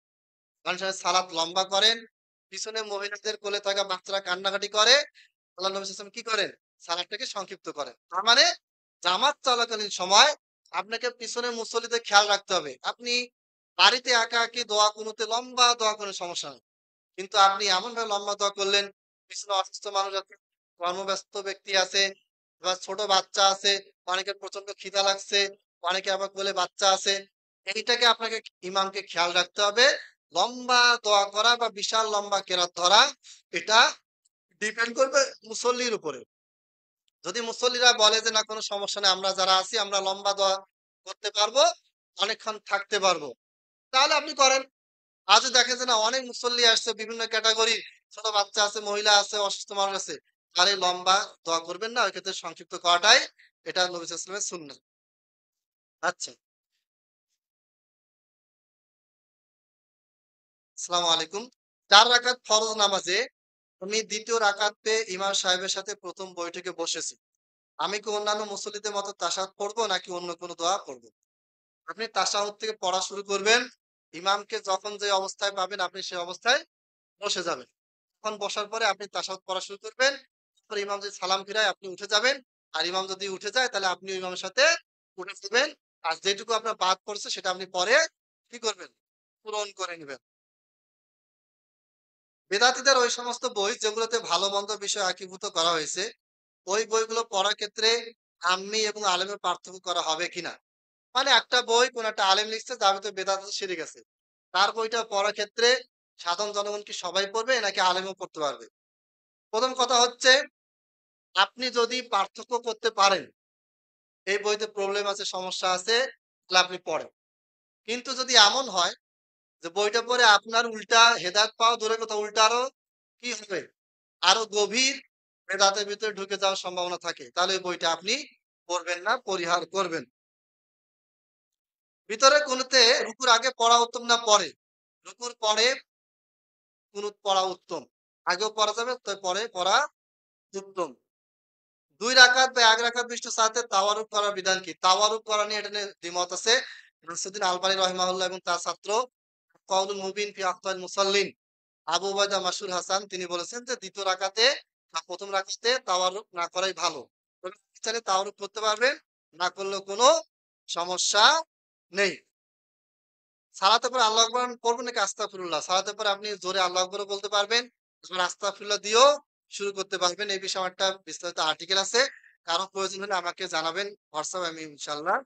অনেক সময় সালাত লম্বা করেন। পিছনে মহিলাদের কোলে থাকা বাচ্চারা কান্নাকাটি করে। আল্লাহ নবী সাল্লাল্লাহু আলাইহি ওয়াসাল্লাম কি করেন? সালাতটাকে সংক্ষিপ্ত করেন। তার মানে জামাত চলাকালীন সময় আপনাকে পিছনে মুসল্লিদের খেয়াল রাখতে হবে। আপনি বাড়িতে একা একি দোয়া কুনুতে লম্বা দোয়া করেন, সমস্যা নেই। কিন্তু আপনি এমনভাবে লম্বা দোয়া করলেন, পিছনে অসুস্থ মানুষ আছে, কর্মব্যস্ত ব্যক্তি আছে, বা ছোট বাচ্চা আছে, অনেকের প্রচন্ড খিদা লাগছে, অনেকে আবার কোলে বাচ্চা আছে। এইটাকে আপনাকে ইমামকে খেয়াল রাখতে হবে। লম্বা দোয়া করা বা বিশাল লম্বা কেরাত ধরা, এটা ডিপেন্ড করবে মুসল্লির উপরে। যদি মুসল্লিরা বলে যে না কোনো সমস্যা নেই, আমরা যারা আছি আমরা লম্বা দোয়া করতে পারবো, অনেকক্ষণ থাকতে পারবো, তাহলে আপনি করেন। আর যদি দেখেন যে না অনেক মুসল্লি আসছে বিভিন্ন ক্যাটেগরি, ছোট বাচ্চা আছে, মহিলা আছে, অসুস্থ মানুষ আছে। তাহলে লম্বা দোয়া করবেন না। ওই ক্ষেত্রে সংক্ষিপ্ত করাটাই এটা নবী সাল্লাল্লাহু আলাইহি ওয়াসাল্লামের সুন্নাত। আচ্ছা। আসসালামু আলাইকুম। ৪ রাকাত ফরজ নামাজে আমি ২য় রাকাত পেয়ে ইমাম সাহেবের সাথে ১ম বৈঠকে বসেছি। আমি কি অন্যান্য মুসল্লিদের মতো তাশাহুদ পড়বো নাকি অন্য কোনো দোয়া পড়ব? আপনি তাশাহুদ থেকে পড়া শুরু করবেন। ইমামকে যখন যে অবস্থায় পাবেন আপনি সেই অবস্থায় বসে যাবেন। তখন বসার পরে আপনি তাশাহুদ পড়া শুরু করবেন। তারপরে ইমাম যদি সালাম ফিরায় আপনি উঠে যাবেন। আর ইমাম যদি উঠে যায় তাহলে আপনিও ইমামের সাথে উঠে যাবেন। আর যেটুকু আপনার বাদ পড়ছে সেটা আপনি পরে কি করবেন? পূরণ করে নিবেন। বেদাতীদের ওই সমস্ত বই যেগুলোতে ভালো মন্দ বিষয় একীভূত করা হয়েছে, ওই বইগুলো পড়ার ক্ষেত্রে আম্মি এবং আলেমের পার্থক্য করা হবে কিনা? মানে একটা বই কোন একটা আলেম লিখছে যার ভিতরে বেদাত শিরিক আছে। তার বইটা পড়ার ক্ষেত্রে সাধারণ জনগণ কি সবাই পড়বে নাকি আলেমও পড়তে পারবে? ১ম কথা হচ্ছে আপনি যদি পার্থক্য করতে পারেন, এই বইতে প্রবলেম আছে, সমস্যা আছে, তাহলে আপনি পড়েন। কিন্তু যদি এমন হয় যে বইটা পড়ে আপনার উল্টা হেদায়েত পাওয়া দূরের কথা উল্টা আরো কি হবে? আরো গভীর বেদাতের ভিতরে ঢুকে যাওয়ার সম্ভাবনা থাকে। তাহলে ওই বইটা আপনি পড়বেন না, পরিহার করবেন। ভিতরে কুনুতে রুকুর আগে পড়া উত্তম না পরে? রুকুর পরে কুনুত পড়া উত্তম। আগেও পড়া যাবে তো পরে পড়া উত্তম। ২ রাকাত বা ১ রাকাত বিশিষ্ট সালাতে তাওয়ারুক করার বিধান কি? তাওয়ারুক করা নিয়ে এটা নিয়ে দ্বিমত আছে। নাসিরউদ্দিন আলবানী রাহিমাহুল্লাহ এবং তার ছাত্র কাউলুল মুবিন ফি আখতাল মুসাল্লিন আবু উবাইদা মাসুর হাসান তিনি বলেছেন যে ২য় রাকাতে বা ১ম রাকাতে তাওয়ারুক না করাই ভালো। তবে আপনি চাইলে তাওয়ারুক করতে পারবেন, না করলেও কোনো সমস্যা নেই। সালাতের পরে আল্লাহু আকবার পড়বেন নাকি আস্তাগফিরুল্লাহ? সালাতের পরে আপনি জোরে আল্লাহু আকবারও বলতে পারবেন, আবার আস্তাগফিরুল্লাহ দিয়েও শুরু করতে পারবেন। এই বিষয়ে আমার একটা বিস্তারিত আর্টিকেল আছে। কারো প্রয়োজন হলে আমাকে জানাবেন। হোয়াটসঅ্যাপে আমি ইনশাআল্লাহ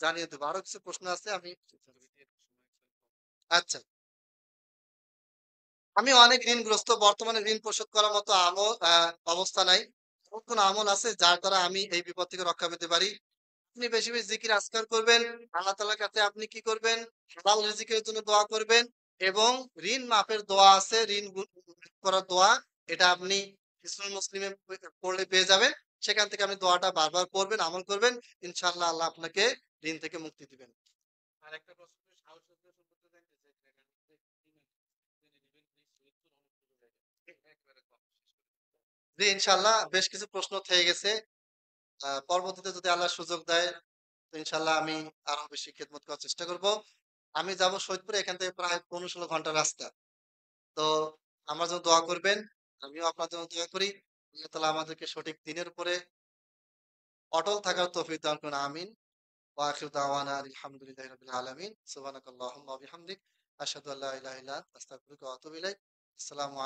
জানিয়ে দেব। আরো কিছু প্রশ্ন আছে আমি আচ্ছা। আমি অনেক ঋণগ্রস্ত। বর্তমানে ঋণ পরিশোধ করার মতো অবস্থা নাই। এমন কোন আমল আছে যার দ্বারা আমি এই বিপদ থেকে রক্ষা পেতে পারি? আপনি বেশি, বেশি জিকির আজকার করবেন। আল্লাহ তাআলার কাছে আপনি কি করবেন? হালাল রিজিকের জন্য দোয়া করবেন এবং ঋণ মাফের দোয়া আছে, ঋণ মাফ করার দোয়া। এটা আপনি হিসনুল মুসলিমে পড়লে পেয়ে যাবেন। সেখান থেকে আপনি দোয়াটা বারবার পড়বেন, আমল করবেন। ইনশাআল্লাহ আল্লাহ আপনাকে ঋণ থেকে মুক্তি দিবেন। আরেকটা প্রশ্ন সাহসিকতার সম্পর্কে জানতে চাই। জি, ইনশাআল্লাহ বেশ কিছু প্রশ্ন থেকে গেছে। পরবর্তীতে যদি আল্লাহ সুযোগ দেয়, তো ইনশাআল্লাহ আমি আরো বেশি খেদমত করার চেষ্টা করব। আমি যাবো সৈয়দপুরে, এখান থেকে প্রায় ১৫-১৬ ঘন্টার রাস্তা। তো আমার জন্য দোয়া করবেন। আমিও আপনার জন্য দোয়া করি। আল্লাহ তাআলা আমাদেরকে সঠিক দিনের উপরে অটল থাকার তৌফিক দান করুন। আমিন। ওয়া আখিরু দাওয়ানা আলহামদুলিল্লাহি রাব্বিল আলামিন। সুবহানাকাল্লাহুম্মা ওয়া বিহামদিক আশহাদু আল্লা ইলাহা ইল্লা আনতা আস্তাগফিরুকা ওয়া আতুবু ইলাইক। আসসালামু